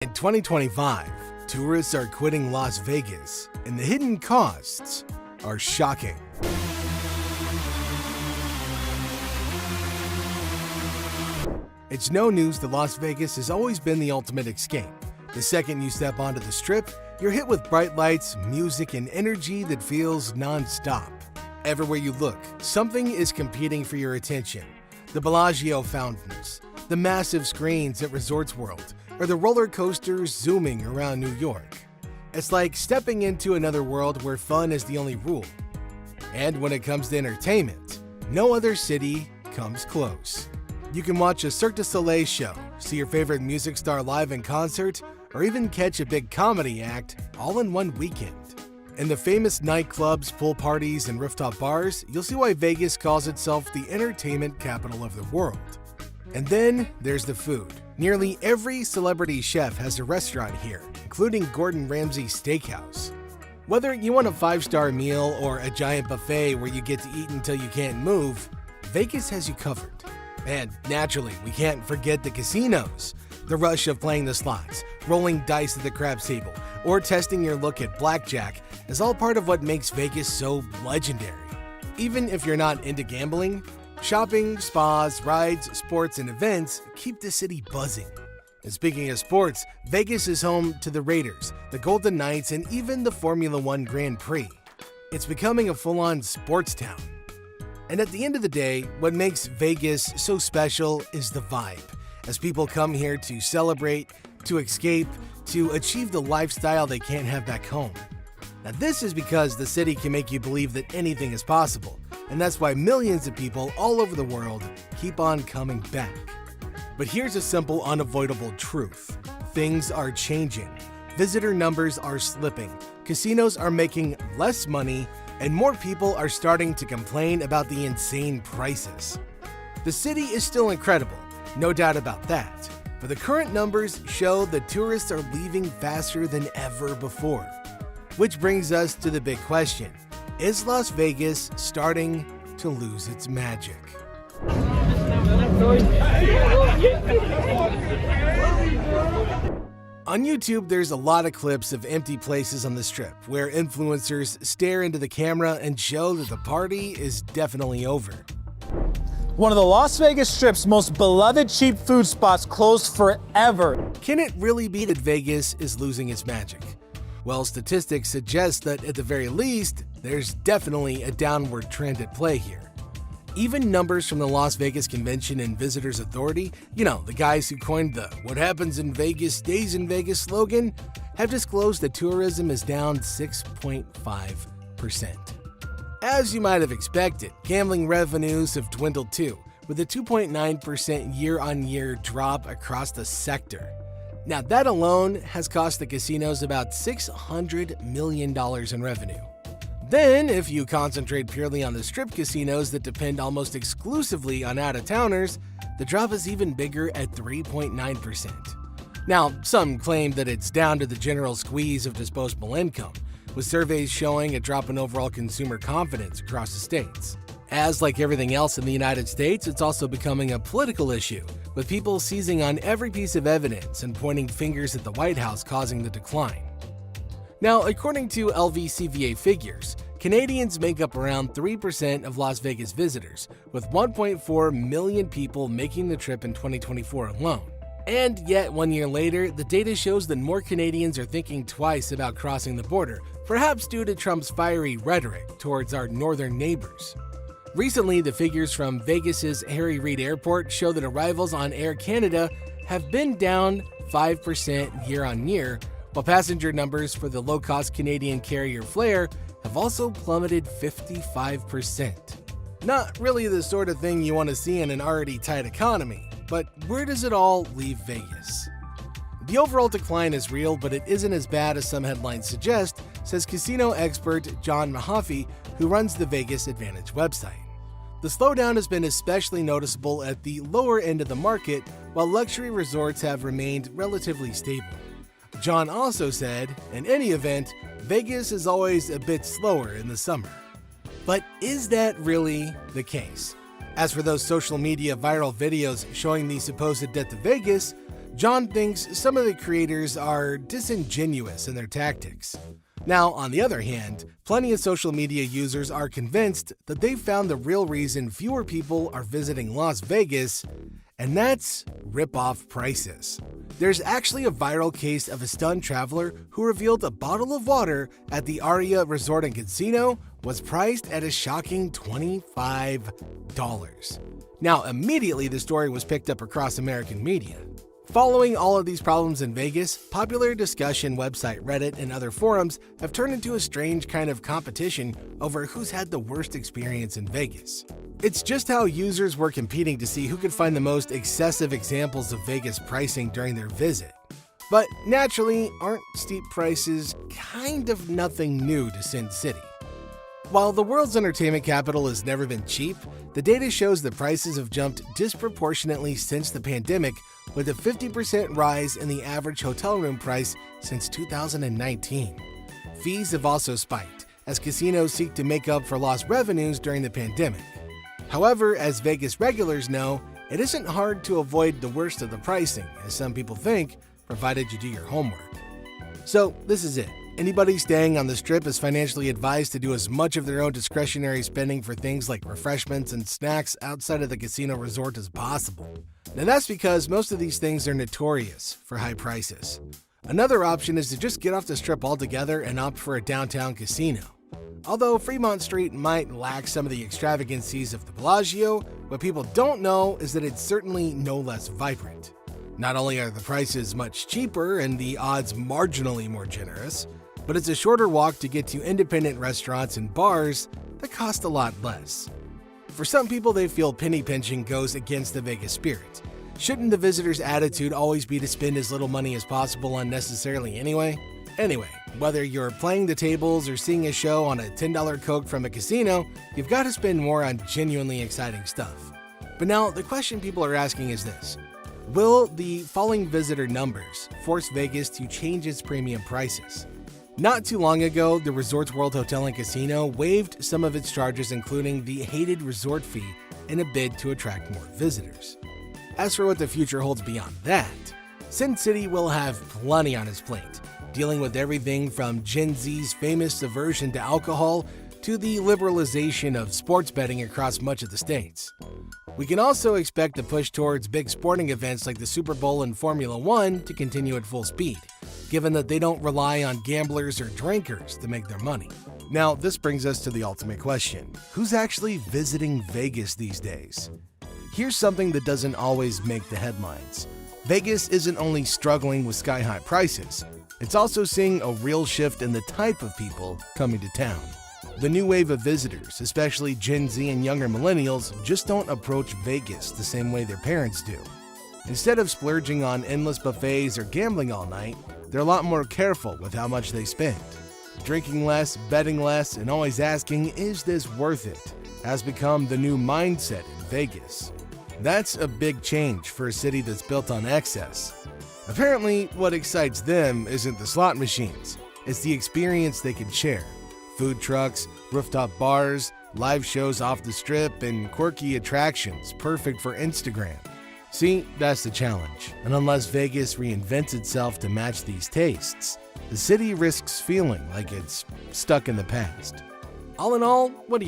In 2025, tourists are quitting Las Vegas, and the hidden costs are shocking. It's no news that Las Vegas has always been the ultimate escape. The second you step onto the Strip, you're hit with bright lights, music, and energy that feels non-stop. Everywhere you look, something is competing for your attention. The Bellagio fountains, the massive screens at Resorts World, or the roller coasters zooming around New York. It's like stepping into another world where fun is the only rule. And when it comes to entertainment, no other city comes close. You can watch a Cirque du Soleil show, see your favorite music star live in concert, or even catch a big comedy act all in one weekend. In the famous nightclubs, pool parties, and rooftop bars, you'll see why Vegas calls itself the entertainment capital of the world. And then there's the food. Nearly every celebrity chef has a restaurant here, including Gordon Ramsay's Steakhouse. Whether you want a 5-star meal or a giant buffet where you get to eat until you can't move, Vegas has you covered. And naturally, we can't forget the casinos. The rush of playing the slots, rolling dice at the craps table, or testing your look at blackjack is all part of what makes Vegas so legendary. Even if you're not into gambling, shopping, spas, rides, sports, and events keep the city buzzing. And speaking of sports, Vegas is home to the Raiders, the Golden Knights, and even the Formula One Grand Prix. It's becoming a full-on sports town. And at the end of the day, what makes Vegas so special is the vibe, as people come here to celebrate, to escape, to achieve the lifestyle they can't have back home. Now this is because the city can make you believe that anything is possible, and that's why millions of people all over the world keep on coming back. But here's a simple, unavoidable truth. Things are changing. Visitor numbers are slipping. Casinos are making less money, and more people are starting to complain about the insane prices. The city is still incredible, no doubt about that, but the current numbers show that tourists are leaving faster than ever before. Which brings us to the big question. Is Las Vegas starting to lose its magic? On YouTube, there's a lot of clips of empty places on the Strip where influencers stare into the camera and show that the party is definitely over. One of the Las Vegas Strip's most beloved cheap food spots closed forever. Can it really be that Vegas is losing its magic? Well, statistics suggest that at the very least, there's definitely a downward trend at play here. Even numbers from the Las Vegas Convention and Visitors Authority, the guys who coined the "What happens in Vegas stays in Vegas" slogan, have disclosed that tourism is down 6.5%. As you might have expected, gambling revenues have dwindled too, with a 2.9% year-on-year drop across the sector. Now that alone has cost the casinos about $600 million in revenue. Then, if you concentrate purely on the Strip casinos that depend almost exclusively on out-of-towners, the drop is even bigger at 3.9%. Now, some claim that it's down to the general squeeze of disposable income, with surveys showing a drop in overall consumer confidence across the states. As like everything else in the United States, it's also becoming a political issue, with people seizing on every piece of evidence and pointing fingers at the White House causing the decline. Now, according to LVCVA figures, Canadians make up around 3% of Las Vegas visitors, with 1.4 million people making the trip in 2024 alone. And yet, 1 year later, the data shows that more Canadians are thinking twice about crossing the border, perhaps due to Trump's fiery rhetoric towards our northern neighbors. Recently, the figures from Vegas's Harry Reid Airport show that arrivals on Air Canada have been down 5% year-on-year, while passenger numbers for the low-cost Canadian carrier Flair have also plummeted 55%. Not really the sort of thing you want to see in an already tight economy, but where does it all leave Vegas? The overall decline is real, but it isn't as bad as some headlines suggest, says casino expert John Mahaffey, who runs the Vegas Advantage website. The slowdown has been especially noticeable at the lower end of the market, while luxury resorts have remained relatively stable. John also said, in any event, Vegas is always a bit slower in the summer. But is that really the case? As for those social media viral videos showing the supposed death of Vegas, John thinks some of the creators are disingenuous in their tactics. Now, on the other hand, plenty of social media users are convinced that they've found the real reason fewer people are visiting Las Vegas, and that's rip-off prices. There's actually a viral case of a stunned traveler who revealed a bottle of water at the Aria Resort and Casino was priced at a shocking $25. Now, immediately the story was picked up across American media. Following all of these problems in Vegas, popular discussion website Reddit and other forums have turned into a strange kind of competition over who's had the worst experience in Vegas. It's just how users were competing to see who could find the most excessive examples of Vegas pricing during their visit. But naturally, aren't steep prices kind of nothing new to Sin City? While the world's entertainment capital has never been cheap, the data shows that prices have jumped disproportionately since the pandemic, with a 50% rise in the average hotel room price since 2019. Fees have also spiked, as casinos seek to make up for lost revenues during the pandemic. However, as Vegas regulars know, it isn't hard to avoid the worst of the pricing, as some people think, provided you do your homework. So this is it. Anybody staying on the Strip is financially advised to do as much of their own discretionary spending for things like refreshments and snacks outside of the casino resort as possible. Now that's because most of these things are notorious for high prices. Another option is to just get off the Strip altogether and opt for a downtown casino. Although Fremont Street might lack some of the extravagancies of the Bellagio, what people don't know is that it's certainly no less vibrant. Not only are the prices much cheaper and the odds marginally more generous, but it's a shorter walk to get to independent restaurants and bars that cost a lot less. For some people, they feel penny pinching goes against the Vegas spirit. Shouldn't the visitor's attitude always be to spend as little money as possible unnecessarily anyway? Anyway, whether you're playing the tables or seeing a show on a $10 Coke from a casino, you've got to spend more on genuinely exciting stuff. But now, the question people are asking is this: will the falling visitor numbers force Vegas to change its premium prices? Not too long ago, the Resorts World Hotel and Casino waived some of its charges, including the hated resort fee, in a bid to attract more visitors. As for what the future holds beyond that, Sin City will have plenty on its plate, dealing with everything from Gen Z's famous aversion to alcohol to the liberalization of sports betting across much of the states. We can also expect a push towards big sporting events like the Super Bowl and Formula One to continue at full speed, given that they don't rely on gamblers or drinkers to make their money. Now, this brings us to the ultimate question: who's actually visiting Vegas these days? Here's something that doesn't always make the headlines. Vegas isn't only struggling with sky-high prices, it's also seeing a real shift in the type of people coming to town. The new wave of visitors, especially Gen Z and younger millennials, just don't approach Vegas the same way their parents do. Instead of splurging on endless buffets or gambling all night, they're a lot more careful with how much they spend. Drinking less, betting less, and always asking, "Is this worth it?" has become the new mindset in Vegas. That's a big change for a city that's built on excess. Apparently, what excites them isn't the slot machines, it's the experience they can share. Food trucks, rooftop bars, live shows off the Strip, and quirky attractions perfect for Instagram. See, that's the challenge, and unless Vegas reinvents itself to match these tastes, the city risks feeling like it's stuck in the past. All in all, what do you think?